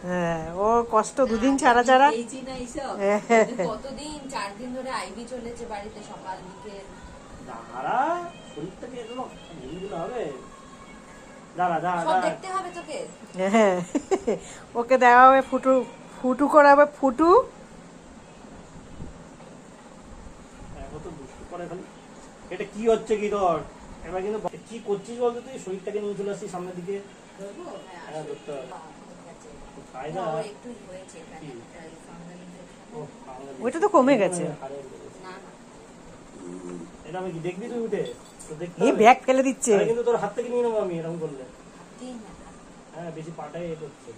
হ্যাঁ, ওর কষ্ট দুদিন ছাড়া ছাড়া। কতদিন 4 দিন ধরে আইভি চলেছে বাড়িতে, সকাল দিকে। দাঁড়া, শরীরটাকে এগুলো হবে, দাঁড়া দাঁড়া সব দেখতে হবে তোকে। হ্যাঁ, ওকে দেওয়া হবে ফুটু, ফুটু করাবে ফুটু। কত দুষ্টু করে খালি। এটা কি হচ্ছে কি তোর? এবার কিন্তু কি করছিস বলতো তুই? শরীরটাকে নিয়ে চলে আসছিস সামনের দিকে। হ্যাঁ, ধরতে হবে। ওইটা তো কমে গেছে। এটা আমি কি দেখবি তুই উঠে? এই ব্যাগ ফেলে দিচ্ছে। কিন্তু তোর হাত থেকে নিয়ে নেবো আমি এরকম করলে। হ্যাঁ, বেশি পাটাই এ করছে।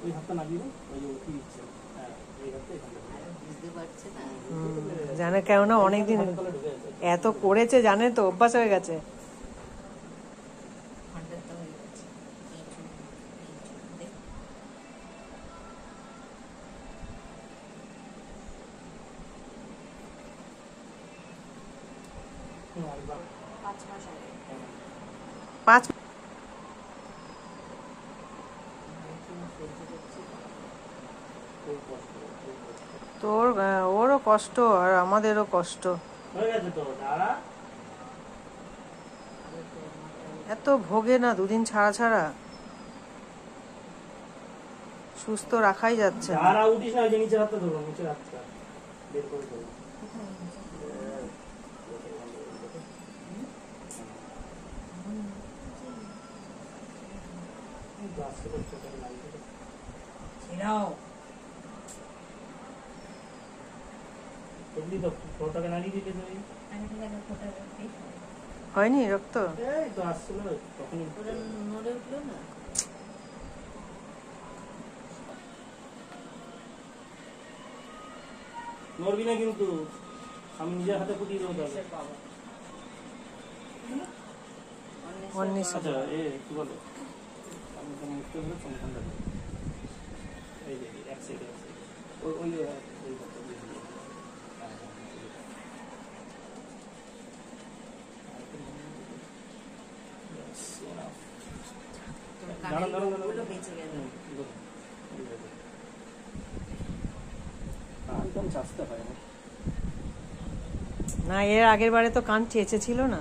ওই হাতটা না দিও, ওই যে উঠে দিচ্ছে। হ্যাঁ, এই হাতটা বুঝতে পারছে না। জানে কেননা অনেকদিন এত করেছে, জানে তো, অভ্যাস হয়ে গেছে। পাঁচ তোর ওরও কষ্ট আর আমাদেরও কষ্ট। এত ভোগে না দুদিন ছাড়া ছাড়া, সুস্থ রাখাই যাচ্ছে না। হয়নি রক্ত? নড়বি না কিন্তু, আমি নিজের হাতে ফুটিয়ে দেবো। আচ্ছা, কি বলে, আমি তো মুক্ত হলে সম্পূর্ণ এই যে এক সাইডে আছে ওই না, এর আগের বারে তো কান চেঁচেছিল না।